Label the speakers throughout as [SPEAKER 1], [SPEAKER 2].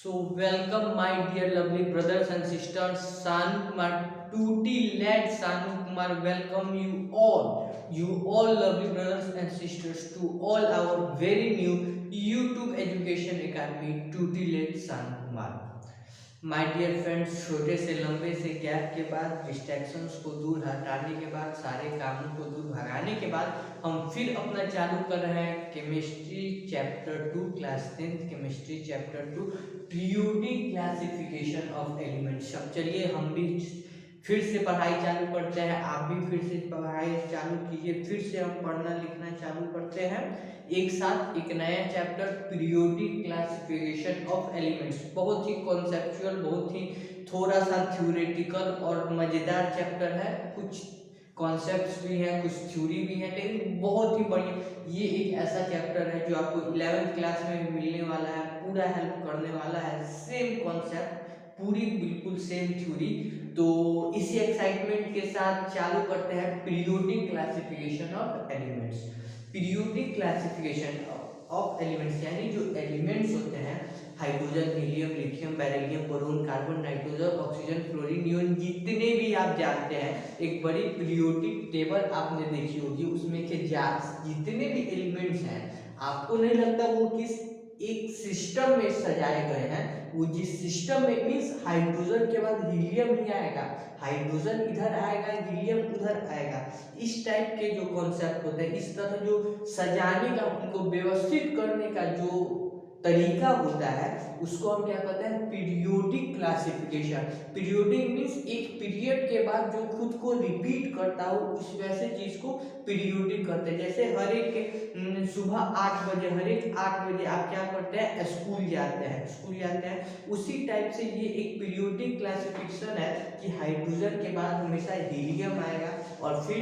[SPEAKER 1] Welcome my dear lovely brothers and sisters. Sanu Kumar, Tutti led Sanu Kumar, welcome you all lovely brothers and sisters to all our very new YouTube Education Academy, Tutti led Sanu Kumar. My dear friends, छोटे से लंबे से gap के बाद, distractions को दूर हटाने के बाद, सारे कामों को दूर भगाने के बाद हम फिर अपना चालू कर रहे हैं chemistry chapter 2, class 10th chemistry chapter 2, periodic classification of elements. अब चलिए हम भी फिर से पढ़ाई चालू करते हैं, आप भी फिर से पढ़ाई चालू कीजिए, फिर से हम पढ़ना लिखना चालू करते हैं एक साथ एक नया chapter periodic classification of elements. बहुत ही कॉन्सेप्चुअल, बहुत ही थोड़ा सा थ्योरेटिकल और मज़ेदार चैप्टर है। कुछ कॉन्सेप्ट्स भी हैं, कुछ थ्योरी भी है, लेकिन बहुत ही बढ़िया। ये एक ऐसा चैप्टर है जो आपको 11th क्लास में भी मिलने वाला है, पूरा हेल्प करने वाला है। सेम कॉन्सेप्ट, पूरी बिल्कुल सेम थ्योरी। तो इसी एक्साइटमेंट के साथ चालू करते हैं periodic classification of elements. Periodic classification of elements यानी जो एलिमेंट्स होते हैं, hydrogen, helium, lithium, beryllium, boron, carbon, nitrogen, oxygen, fluorine, neon, जितने भी आप जानते हैं, एक बड़ी पीरियोडिक टेबल आपने देखी होगी, उसमें के जितने भी एलिमेंट्स हैं, आपको नहीं लगता वो किस एक सिस्टम में सजाए गए हैं? वो जिस सिस्टम में मीन्स हाइड्रोजन के बाद हीलियम ही आएगा, हाइड्रोजन इधर आएगा, हीलियम उधर आएगा। इस टाइप के जो कॉन्सेप्ट होते हैं, इस तरह जो सजाने का, उनको व्यवस्थित करने का जो तरीका होता है, उसको हम क्या कहते हैं? Periodic classification. पीरियोडिक मीन्स एक पीरियड के बाद जो खुद को रिपीट करता हो, उस वैसे चीज को पीरियोडिक करते हैं। जैसे हर एक सुबह 8 बजे, हर एक 8 बजे आप क्या करते हैं? स्कूल जाते हैं। उसी टाइप से ये एक पीरियोडिक क्लासिफिकेशन है कि हाइड्रोजन के बाद हमेशा हीलियम आएगा और फिर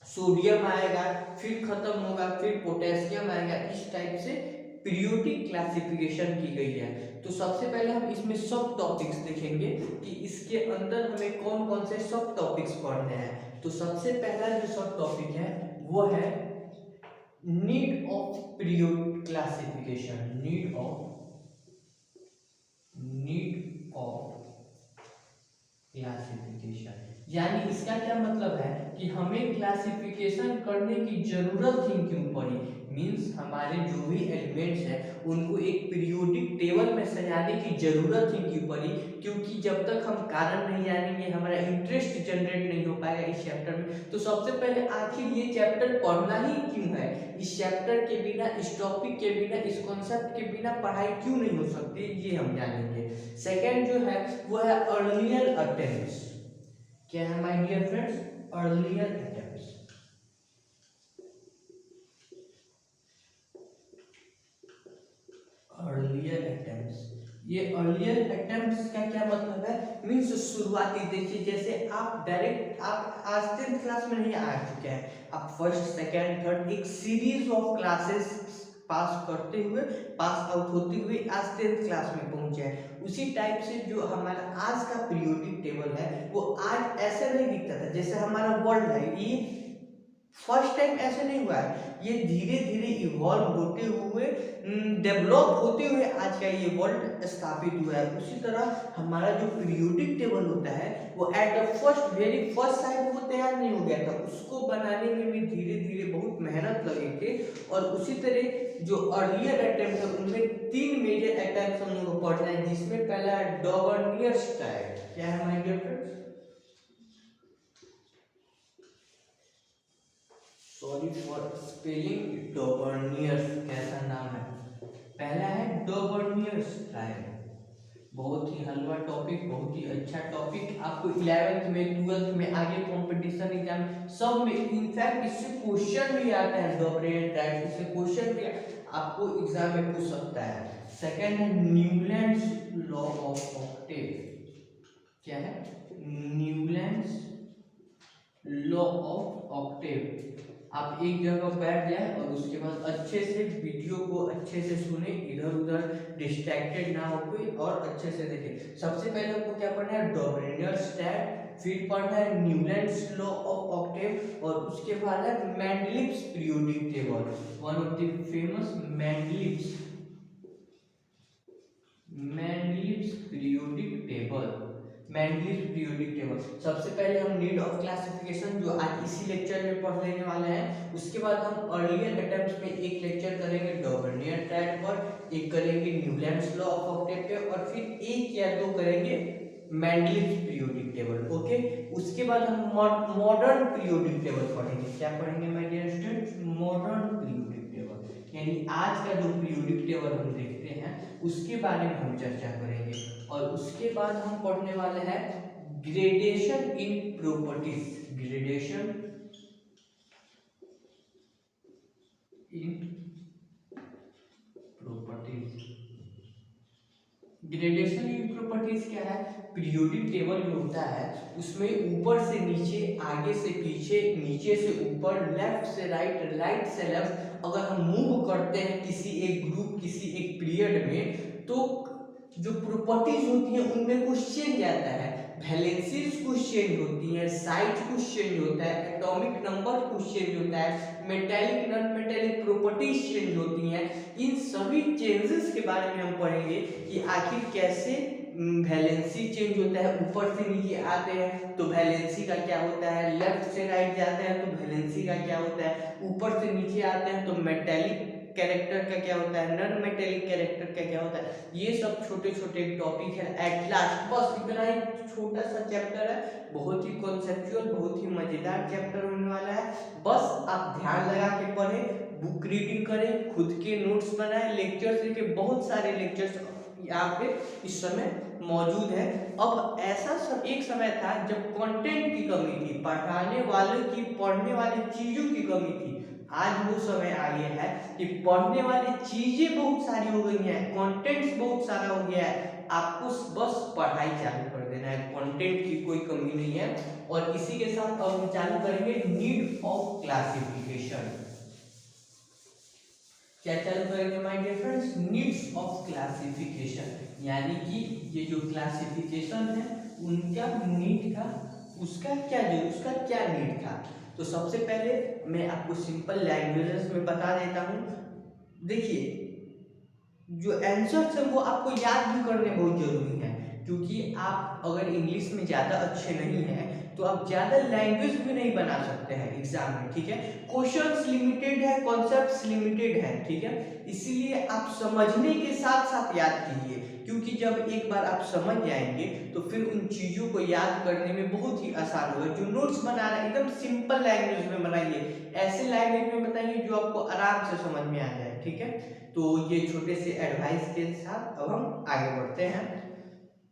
[SPEAKER 1] सोडियम आएगा, फिर खत्म होगा, फिर पोटेशियम आएगा। इस टाइप से पीरियोडिक क्लासिफिकेशन की गई है। तो सबसे पहले हम इसमें सब टॉपिक्स देखेंगे कि इसके अंदर हमें कौन कौन से सब टॉपिक्स पढ़ने हैं। तो सबसे पहला जो सब टॉपिक है वो है need of periodic classification. Need of classification यानी इसका क्या मतलब है कि हमें क्लासिफिकेशन करने की जरूरत ही क्यों पड़ी। मींस हमारे जो भी एलिमेंट्स हैं उनको एक पीरियोडिक टेबल में सजाने की जरूरत ही क्यों पड़ी, क्योंकि जब तक हम कारण नहीं जानेंगे हमारा इंटरेस्ट जनरेट नहीं हो पाएगा इस चैप्टर में। तो सबसे पहले आखिर ये चैप्टर पढ़ना ही क्यों है? इस चैप्टर के बिना, इस टॉपिक के बिना, इस कॉन्सेप्ट के बिना पढ़ाई क्यों नहीं हो सकती, ये हम जानेंगे। सेकेंड जो है वो है अर्लियर अटेम्प्ट्स। क्या है my dear friends? Earlier attempts. Earlier attempts, ये अर्लियर अटेम्प्ट्स का क्या मतलब है? मीन्स शुरुआती। देखिए जैसे आप डायरेक्ट आप आज 10th क्लास में नहीं आ चुके हैं, आप फर्स्ट, सेकेंड, थर्ड एक सीरीज ऑफ क्लासेस पास करते हुए, पास आउट होते हुए आज 10th क्लास में पहुंचे हैं। उसी टाइप से जो हमारा आज का पीरियोडिक टेबल है वो आज ऐसे नहीं दिखता था। जैसे हमारा वर्ल्ड है, ये फर्स्ट टाइम ऐसे नहीं हुआ है, ये धीरे धीरे इवॉल्व होते हुए, डेवलप होते हुए आज का ये वर्ल्ड स्थापित हुआ है। उसी तरह हमारा जो पीरियोडिक टेबल होता है वो at the first, very first time वो तैयार नहीं हो गया था, उसको बनाने में भी धीरे धीरे बहुत मेहनत लगे थे। और उसी तरह जो अर्लियर अटेम्प्ट है उनमें 3 मेजर अटेम्प्ट हम लोग पढ़ रहे हैं, जिसमें पहला है डॉवर्नियर्स टाइप। क्या है my dear friends? Sorry for spelling, डॉवर्नियर्स कैसा नाम है। पहला है डॉवर्नियर्स टाइप। बहुत ही हलवा टॉपिक, बहुत ही अच्छा टॉपिक। आपको 11th में, 12th में, आगे कंपटीशन एग्जाम सब में इनफैक्ट इससे क्वेश्चन भी आता है। डॉवर्नियर टाइप इससे क्वेश्चन भी आपको एग्जाम में पूछ सकता है। सेकंड है न्यूलैंड्स लॉ ऑफ ऑक्टेव। क्या है? Newlands law of Octave. आप एक जगह बैठ जाए और उसके बाद अच्छे से वीडियो को अच्छे से सुने, इधर उधर डिस्ट्रैक्टेड ना हो कोई, और अच्छे से देखें। सबसे पहले आपको क्या पढ़ना है? डॉवर्नियर्स टाइप, फिर पढ़ना है न्यूलैंड्स लॉ ऑफ ऑक्टेव, और उसके बाद है Mendeleev's periodic table. One of the famous Mendeleev's periodic table. Mendeleev's periodic table, सबसे पहले हम नीड ऑफ क्लासिफिकेशन जो आज इसी लेक्चर में पढ़ लेने वाले हैं। उसके बाद हम अर्लियर अटेम्प्ट्स में एक लेक्चर करेंगे डॉर्नियर ट्रायड पर, एक करेंगे न्यूलैंड्स लॉ ऑफ ऑक्टेव पे, और फिर एक या दो करेंगे मेंडलीव्स पीरियोडिक टेबल। ओके, उसके बाद हम मॉडर्न पीरियोडिक टेबल पढ़ेंगे। क्या पढ़ेंगे my dear students? Modern periodic table, यानी आज का जो पीरियोडिक टेबल हम देखते हैं उसके बारे में हम चर्चा करेंगे। और उसके बाद हम पढ़ने वाले हैं ग्रेडेशन इन प्रॉपर्टीज। ग्रेडेशन इन प्रॉपर्टीज। ग्रेडेशन इन प्रॉपर्टीज क्या है? पीरियोडिक टेबल जो होता है उसमें ऊपर से नीचे, आगे से पीछे, नीचे से ऊपर, लेफ्ट से राइट, राइट से लेफ्ट अगर हम मूव करते हैं किसी एक ग्रुप, किसी एक पीरियड में, तो जो प्रॉपर्टीज होती हैं उनमें कुछ चेंज आता है। वैलेंसीज कुछ चेंज होती हैं, साइज कुछ चेंज होता है, एटॉमिक नंबर कुछ चेंज होता है, metallic non metallic properties change होती हैं। इन सभी चेंजेस के बारे में हम पढ़ेंगे कि आखिर कैसे वैलेंसी चेंज होता है। ऊपर से नीचे आते हैं तो वैलेंसी का क्या होता है, लेफ्ट से राइट जाते हैं तो वैलेंसी का क्या होता है, ऊपर से नीचे आते हैं तो मेटेलिक कैरेक्टर का क्या होता है, नॉन मेटेलिक कैरेक्टर का क्या होता है। ये सब छोटे छोटे टॉपिक है। एट लास्ट बस इतना ही छोटा सा चैप्टर है, बहुत ही कॉन्सेप्चुअल, बहुत ही मजेदार चैप्टर होने वाला है। बस आप ध्यान लगा के पढ़ें, बुक रीडिंग करें, खुद के नोट्स बनाएं, लेक्चर्स लिखे। बहुत सारे लेक्चर्स यहाँ पे इस समय मौजूद है। अब ऐसा एक समय था जब कंटेंट की कमी थी, पढ़ाने वाले की, पढ़ने वाली चीजों की कमी थी। आज वो समय आ गया है कि पढ़ने वाली चीजें बहुत सारी हो गई हैं, कंटेंट्स बहुत सारा हो गया है, आपको बस पढ़ाई चालू कर देना है, कंटेंट की कोई कमी नहीं है। और इसी के साथ अब हम चालू करेंगे नीड ऑफ क्लासिफिकेशन। क्या चालू करेंगे my dear friends? Needs of classification, यानी कि ये जो क्लासिफिकेशन है उनका नीड था, उसका क्या नीड था। तो सबसे पहले मैं आपको सिंपल लैंग्वेजेस में बता देता हूँ। देखिए, जो आंसर्स है वो आपको याद भी करने बहुत जरूरी है, क्योंकि आप अगर इंग्लिश में ज़्यादा अच्छे नहीं हैं तो आप ज़्यादा लैंग्वेज भी नहीं बना सकते हैं एग्जाम में, ठीक है। क्वेश्चंस लिमिटेड है, कॉन्सेप्ट्स लिमिटेड है, ठीक है। इसीलिए आप समझने के साथ साथ याद कीजिए, क्योंकि जब एक बार आप समझ जाएंगे तो फिर उन चीज़ों को याद करने में बहुत ही आसान होगा। जो नोट्स बना रहे हैं एकदम सिंपल लैंग्वेज में बनाइए, ऐसे लैंग्वेज में बताइए जो आपको आराम से समझ में आ जाए, ठीक है। तो ये छोटे से एडवाइस के साथ अब हम आगे बढ़ते हैं,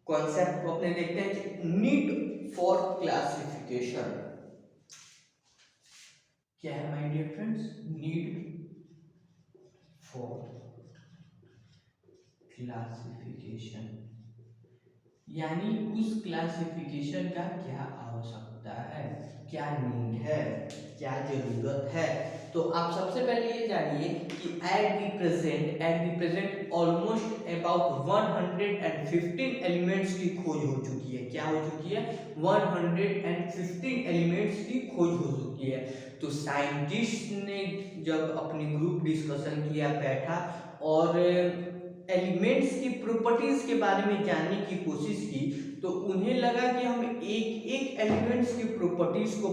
[SPEAKER 1] कॉन्सेप्ट को अपने देखते हैं कि नीड फॉर क्लासिफिकेशन क्या है my dear friends? Need for classification, यानी उस क्लासिफिकेशन का क्या आवश्यकता है, क्या नीड है, क्या जरूरत है। तो आप सबसे पहले ये जानिए कि at the present almost about 115 elements की खोज हो चुकी है। क्या हो चुकी है? 115 एलिमेंट्स की खोज हो चुकी है। तो साइंटिस्ट ने जब अपनी ग्रुप डिस्कशन किया, बैठा और एलिमेंट्स की प्रॉपर्टीज के बारे में जानने की कोशिश की, तो उन्हें लगा कि हम एक एक एलिमेंट्स की प्रॉपर्टीज को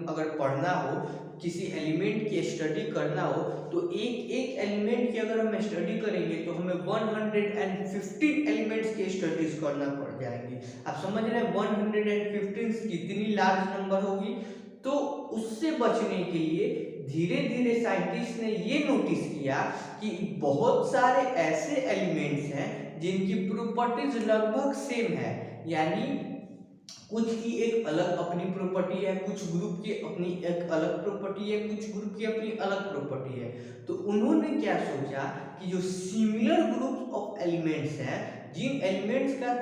[SPEAKER 1] अगर पढ़ना हो, किसी एलिमेंट की स्टडी करना हो, तो एक एक एलिमेंट की अगर हम स्टडी करेंगे तो हमें 115 एलिमेंट्स की स्टडीज करना पड़ जाएंगी। आप समझ रहे हैं 115 कितनी लार्ज नंबर होगी। तो उससे बचने के लिए धीरे धीरे साइंटिस्ट ने ये नोटिस किया कि बहुत सारे ऐसे एलिमेंट्स हैं जिनकी प्रॉपर्टीज लगभग सेम है, यानी कुछ की एक अलग अपनी प्रॉपर्टी है, कुछ ग्रुप की अपनी एक अलग प्रॉपर्टी है, कुछ ग्रुप की अपनी अलग प्रॉपर्टी है। तो उन्होंने क्या सोचा कि जो सिमिलर ग्रुप ऑफ एलिमेंट्स हैं, जिन एलिमेंट्स का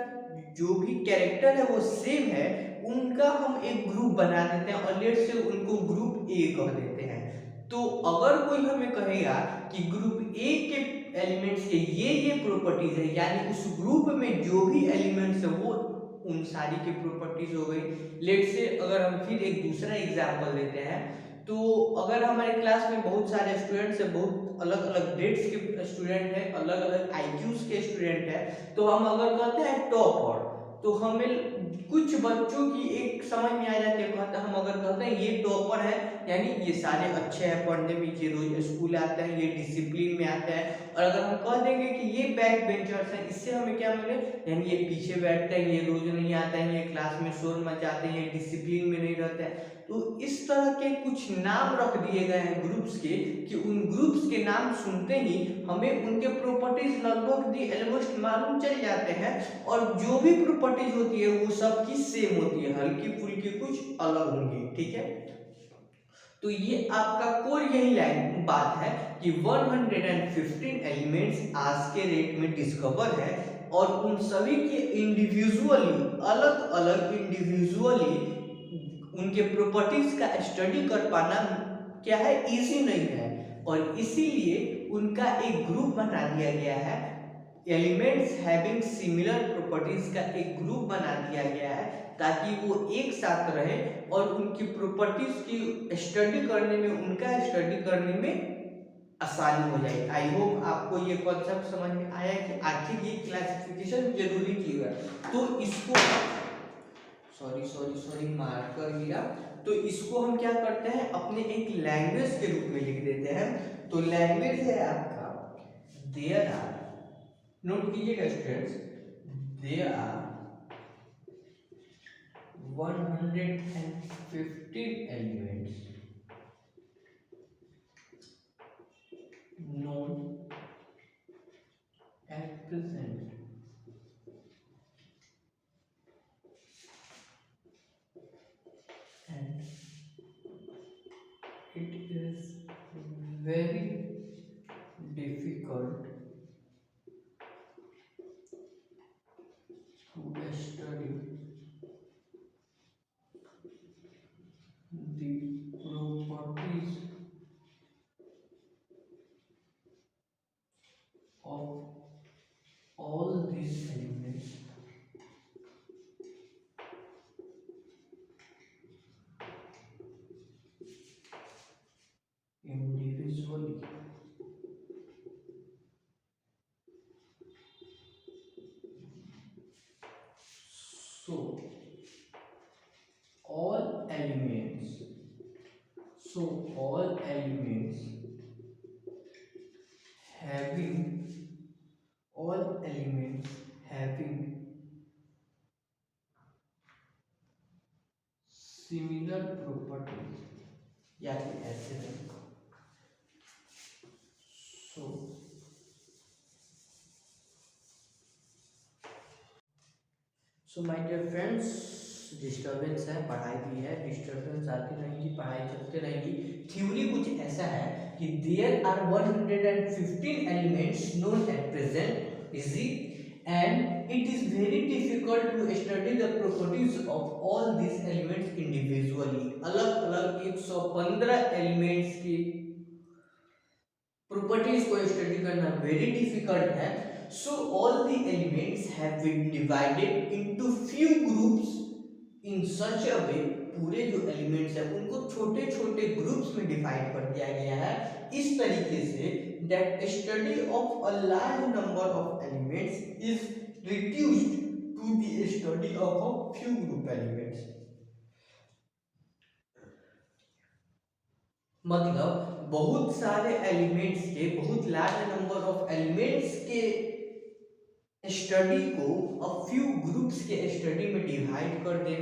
[SPEAKER 1] जो भी कैरेक्टर है वो सेम है, उनका हम एक ग्रुप बना देते हैं और लेट से उनको ग्रुप ए कह देते हैं। तो अगर कोई हमें कहेगा कि ग्रुप ए के एलिमेंट्स के ये प्रॉपर्टीज है, यानी उस ग्रुप में जो भी एलिमेंट्स है वो उन सारी की प्रॉपर्टीज हो गई। लेट से अगर हम फिर एक दूसरा एग्जांपल लेते हैं, तो अगर हमारे क्लास में बहुत सारे स्टूडेंट्स हैं, बहुत अलग अलग ग्रेड्स के स्टूडेंट है, अलग अलग आईक्यूज के स्टूडेंट है। तो हम अगर कहते हैं टॉपर, तो हमें कुछ बच्चों की एक समझ में आ जाती है, कहते हम अगर कहते हैं ये टॉपर है, यानी ये सारे अच्छे हैं पढ़ने में, ये रोज स्कूल आते हैं, ये डिसिप्लिन में आते हैं। और अगर हम कह देंगे कि ये बैक बेंचर्स हैं, इससे हमें क्या मिले, यानी ये पीछे बैठते हैं, ये रोज नहीं आते हैं, ये क्लास में शोर मचाते हैं, ये डिसिप्लिन में नहीं रहते हैं। तो इस तरह के कुछ नाम रख दिए गए हैं ग्रुप्स के, कि उन ग्रुप्स के नाम सुनते ही हमें उनके प्रॉपर्टीज लगभग दी ऑलमोस्ट मालूम चल जाते हैं। और जो भी प्रॉपर्टीज होती है वो सबकी सेम होती है, हल्की फुल्की कुछ अलग होंगी, ठीक है। तो ये आपका कोर यही लाइन बात है कि 115 एलिमेंट्स आज के डेट में डिस्कवर है, और उन सभी के इंडिविजुअली, अलग अलग इंडिविजुअली उनके प्रॉपर्टीज का स्टडी कर पाना क्या है, इजी नहीं है। और इसीलिए उनका एक ग्रुप बना दिया गया है, एलिमेंट्स हैविंग सिमिलर प्रॉपर्टीज का एक ग्रुप बना दिया गया है, ताकि वो एक साथ रहे और उनकी प्रॉपर्टीज की स्टडी करने में, उनका स्टडी करने में आसानी हो जाए। आई होप आपको ये कॉन्सेप्ट समझ में आया कि आखिर ये क्लासिफिकेशन जरूरी क्यों है। तो इसको सॉरी सॉरी सॉरी मार कर गया। तो इसको हम क्या करते हैं, अपने एक लैंग्वेज के रूप में लिख देते हैं। तो लैंग्वेज है आपका, देयर आर, नोट कीजिएगा students, there are 115 elements known at present, and it is very difficult to study the properties of all these elements individually. So all elements, having all elements having similar properties, या फिर ऐसे है। So my dear friends, disturbance है, पढ़ाई भी है, disturbance आती रहेगी, पढ़ाई चलते रहेगी। थ्योरी कुछ ऐसा है कि there are 115 elements known at present, easy, and it is very difficult to study the properties of all these elements individually. अलग अलग 115 एलिमेंट्स की प्रॉपर्टीज को स्टडी करना वेरी डिफिकल्ट है। So all the elements have been divided into few groups in such a way, पूरे जो elements है उनको छोटे छोटे ग्रुप्स में डिवाइड कर दिया गया है इस तरीके से, that study of a large number of elements is reduced to the study of a few group elements. मतलब बहुत सारे एलिमेंट्स के, बहुत लार्ज नंबर ऑफ एलिमेंट्स के स्टडी को अब फ्यू ग्रुप्स के स्टडी में डिवाइड कर दे,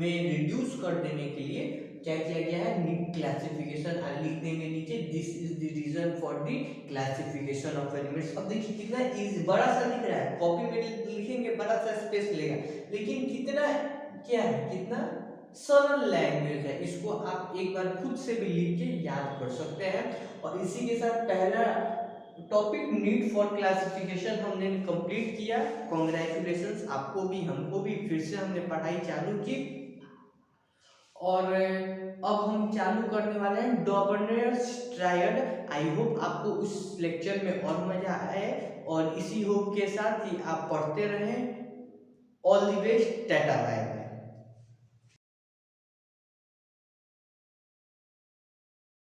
[SPEAKER 1] में रिड्यूस कर देने के लिए क्या किया गया है, क्लासिफिकेशन लिख देंगे नीचे, this is the reason for the classification of elements. अब देखिए कितना इजी, बड़ा सा दिख रहा है, कॉपी में लिखेंगे बड़ा सा स्पेस लेगा, लेकिन कितना क्या है, कितना सरल लैंग्वेज है। इसको आप एक बार खुद से भी लिख के याद कर सकते हैं। और इसी के साथ पहला टॉपिक नीड फॉर क्लासिफिकेशन हमने कंप्लीट किया। कॉन्ग्रेचुलेशंस आपको भी, हमको भी, फिर से हमने पढ़ाई चालू की। और अब हम चालू करने वाले हैं डॉबर्नेस ट्रायड। आई होप आपको उस लेक्चर में और मजा आए, और इसी होप के साथ ही आप पढ़ते रहें। All the best, tata bye.